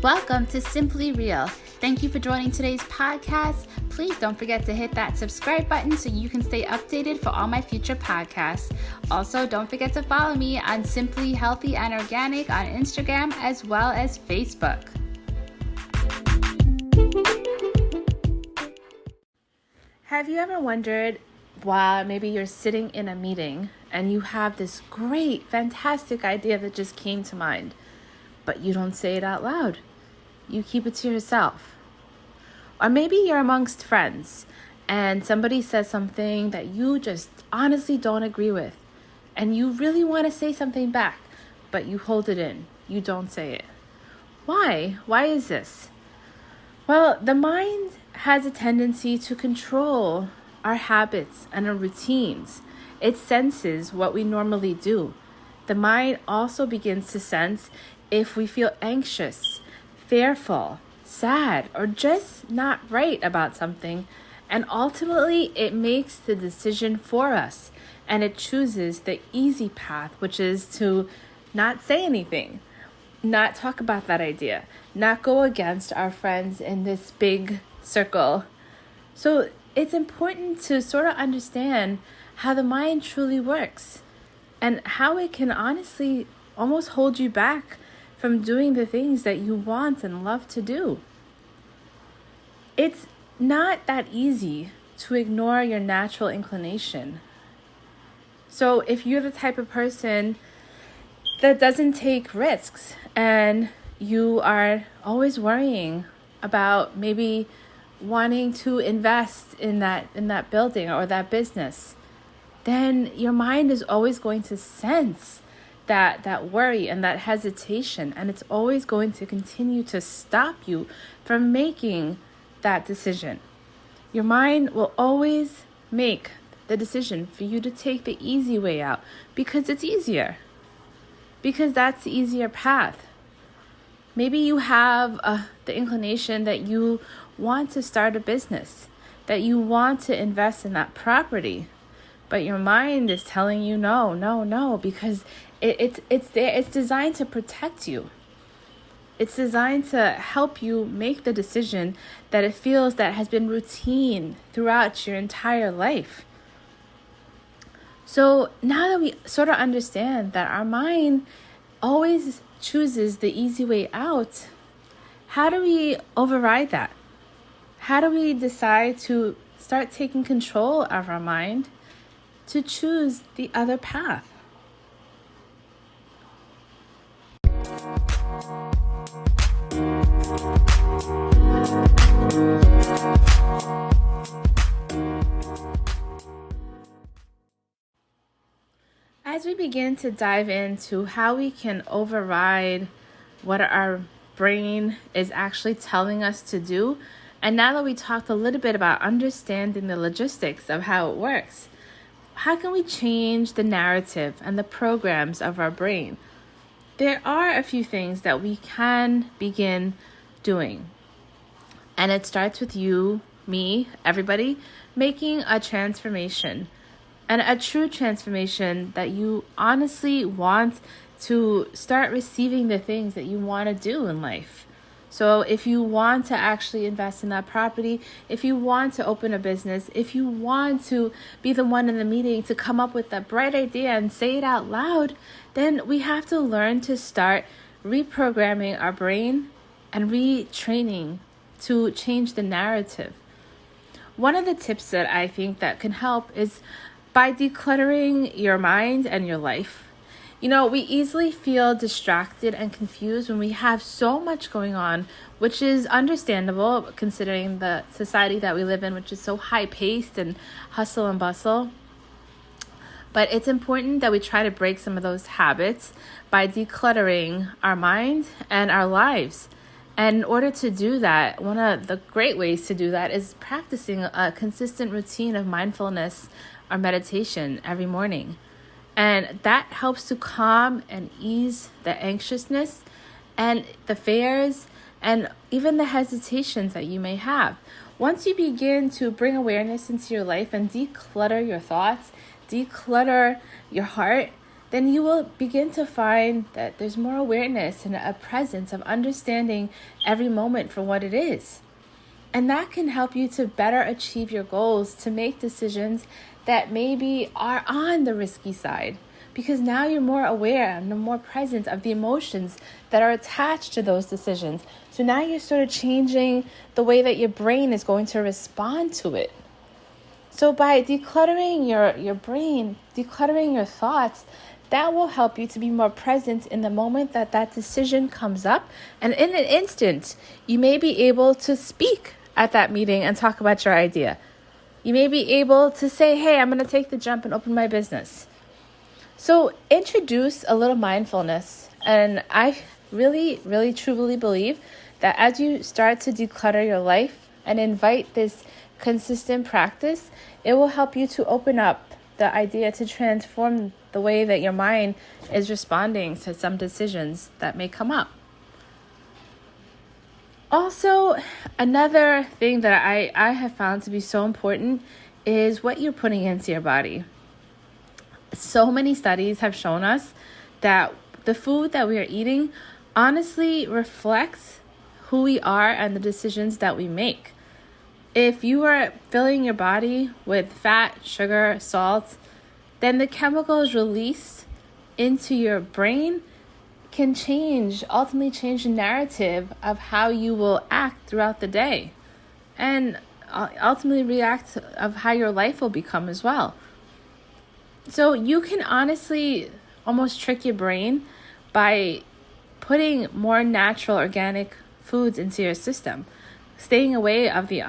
Welcome to Simply Real. Thank you for joining today's podcast. Please don't forget to hit that subscribe button so you can stay updated for all my future podcasts. Also, don't forget to follow me on Simply Healthy and Organic on Instagram as well as Facebook. Have you ever wondered while maybe you're sitting in a meeting and you have this great, fantastic idea that just came to mind, but you don't say it out loud? You keep it to yourself. Or maybe you're amongst friends and somebody says something that you just honestly don't agree with, and you really want to say something back, but you hold it in. You don't say it. Why? Why is this? Well, the mind has a tendency to control our habits and our routines. It senses what we normally do. The mind also begins to sense if we feel anxious, fearful, sad, or just not right about something, and ultimately it makes the decision for us, and it chooses the easy path, which is to not say anything, not talk about that idea, not go against our friends in this big circle. So it's important to sort of understand how the mind truly works and how it can honestly almost hold you back from doing the things that you want and love to do. It's not that easy to ignore your natural inclination. So if you're the type of person that doesn't take risks and you are always worrying about maybe wanting to invest in that building or that business, then your mind is always going to sense that worry and that hesitation, and it's always going to continue to stop you from making that decision. Your mind will always make the decision for you to take the easy way out because it's easier, because that's the easier path. Maybe you have the inclination that you want to start a business, that you want to invest in that property, but your mind is telling you no, because it's there. It's designed to protect you. It's designed to help you make the decision that it feels that has been routine throughout your entire life. So now that we sort of understand that our mind always chooses the easy way out, how do we override that? How do we decide to start taking control of our mind to choose the other path? As we begin to dive into how we can override what our brain is actually telling us to do, and now that we talked a little bit about understanding the logistics of how it works, how can we change the narrative and the programs of our brain? There are a few things that we can begin doing. And it starts with you, me, everybody, making a transformation. And a true transformation that you honestly want to start receiving the things that you want to do in life. So if you want to actually invest in that property, if you want to open a business, if you want to be the one in the meeting to come up with that bright idea and say it out loud, then we have to learn to start reprogramming our brain and retraining to change the narrative. One of the tips that I think that can help is by decluttering your mind and your life. You know, we easily feel distracted and confused when we have so much going on, which is understandable considering the society that we live in, which is so high-paced and hustle and bustle. But it's important that we try to break some of those habits by decluttering our mind and our lives. And in order to do that, one of the great ways to do that is practicing a consistent routine of mindfulness or meditation every morning. And that helps to calm and ease the anxiousness and the fears and even the hesitations that you may have. Once you begin to bring awareness into your life and declutter your thoughts, declutter your heart, then you will begin to find that there's more awareness and a presence of understanding every moment for what it is. And that can help you to better achieve your goals, to make decisions that maybe are on the risky side. Because now you're more aware and more present of the emotions that are attached to those decisions. So now you're sort of changing the way that your brain is going to respond to it. So by decluttering your brain, decluttering your thoughts, that will help you to be more present in the moment that that decision comes up. And in an instant, you may be able to speak at that meeting and talk about your idea. You may be able to say, hey, I'm going to take the jump and open my business. So introduce a little mindfulness. And I really, really, truly believe that as you start to declutter your life and invite this consistent practice, it will help you to open up the idea to transform the way that your mind is responding to some decisions that may come up. Also, another thing that I have found to be so important is what you're putting into your body. So many studies have shown us that the food that we are eating honestly reflects who we are and the decisions that we make. If you are filling your body with fat, sugar, salt, then the chemicals released into your brain can ultimately change the narrative of how you will act throughout the day, and ultimately react of how your life will become as well. So you can honestly almost trick your brain by putting more natural organic foods into your system, staying away of the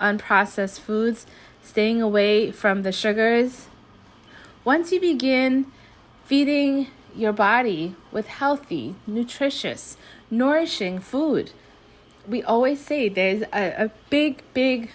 unprocessed foods, staying away from the sugars. Once you begin feeding your body with healthy, nutritious, nourishing food, we always say there's a big, big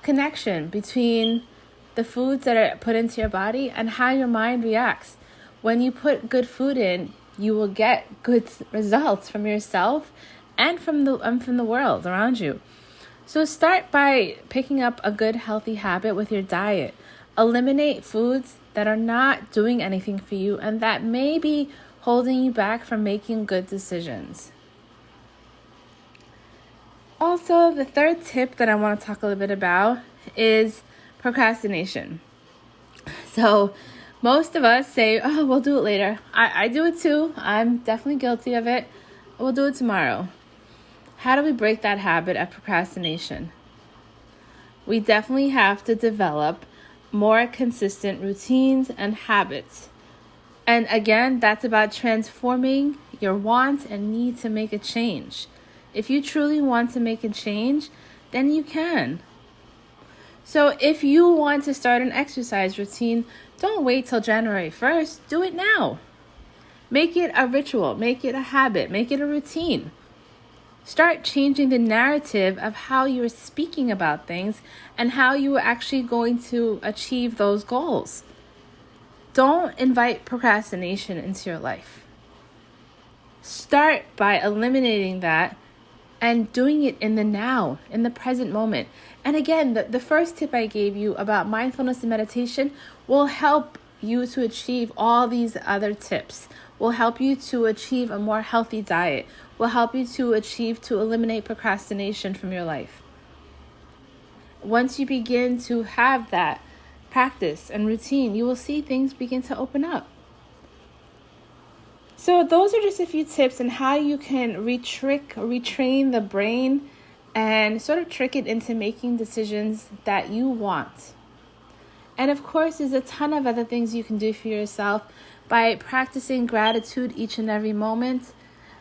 connection between the foods that are put into your body and how your mind reacts. When you put good food in, you will get good results from yourself and from the world around you. So start by picking up a good, healthy habit with your diet. Eliminate foods that are not doing anything for you and that may be holding you back from making good decisions. Also, the third tip that I want to talk a little bit about is procrastination. So most of us say, oh, we'll do it later. I do it too. I'm definitely guilty of it. We'll do it tomorrow. How do we break that habit of procrastination? We definitely have to develop more consistent routines and habits. And again, that's about transforming your want and need to make a change. If you truly want to make a change, then you can. So if you want to start an exercise routine, don't wait till January 1st. Do it now. Make it a ritual. Make it a habit. Make it a routine. Start changing the narrative of how you're speaking about things and how you are actually going to achieve those goals. Don't invite procrastination into your life. Start by eliminating that and doing it in the now, in the present moment. And again, the first tip I gave you about mindfulness and meditation will help you to achieve all these other tips, will help you to achieve a more healthy diet, will help you to eliminate procrastination from your life. Once you begin to have that practice and routine, you will see things begin to open up. So those are just a few tips on how you can retrain the brain and sort of trick it into making decisions that you want. And of course, there's a ton of other things you can do for yourself by practicing gratitude each and every moment,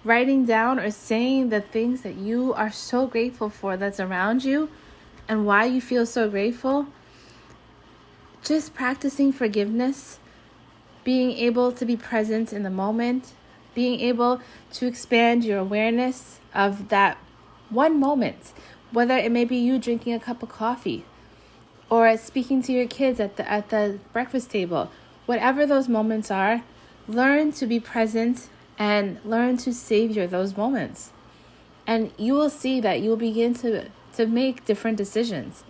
writing down or saying the things that you are so grateful for that's around you and why you feel so grateful. Just practicing forgiveness, being able to be present in the moment, being able to expand your awareness of that one moment, whether it may be you drinking a cup of coffee or speaking to your kids at the breakfast table. Whatever those moments are, learn to be present and learn to savor those moments. And you will see that you will begin to make different decisions.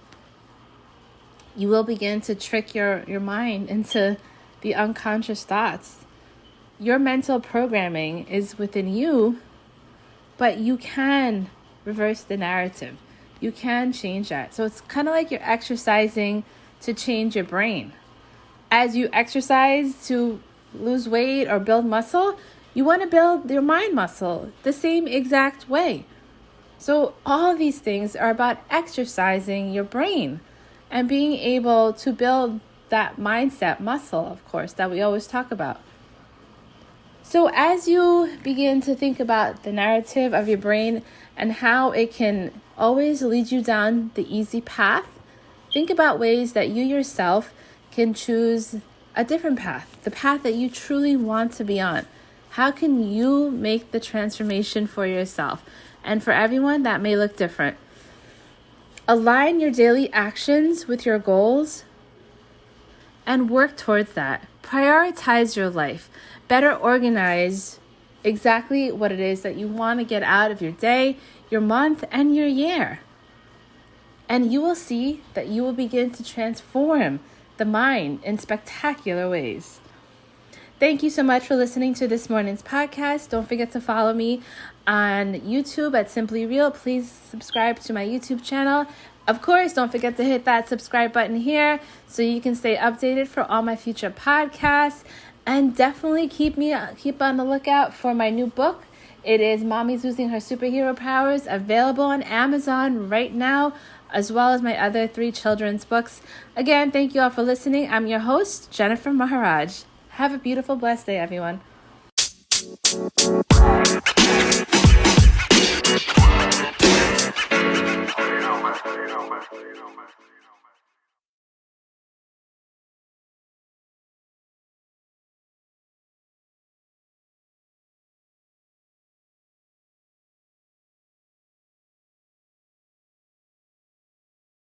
You will begin to trick your mind into the unconscious thoughts. Your mental programming is within you, but you can reverse the narrative. You can change that. So it's kind of like you're exercising to change your brain. As you exercise to lose weight or build muscle, you want to build your mind muscle the same exact way. So all these things are about exercising your brain and being able to build that mindset muscle, of course, that we always talk about. So as you begin to think about the narrative of your brain and how it can always lead you down the easy path, think about ways that you yourself can choose a different path, the path that you truly want to be on. How can you make the transformation for yourself? And for everyone, that may look different. Align your daily actions with your goals and work towards that. Prioritize your life. Better organize exactly what it is that you want to get out of your day, your month, and your year. And you will see that you will begin to transform the mind in spectacular ways. Thank you so much for listening to this morning's podcast. Don't forget to follow me on YouTube at Simply Real. Please subscribe to my YouTube channel. Of course, don't forget to hit that subscribe button here so you can stay updated for all my future podcasts. And definitely keep on the lookout for my new book. It is Mommy's Losing Her Superhero Powers, available on Amazon right now, as well as my other 3 children's books. Again, thank you all for listening. I'm your host, Jennifer Maharaj. Have a beautiful, blessed day, everyone.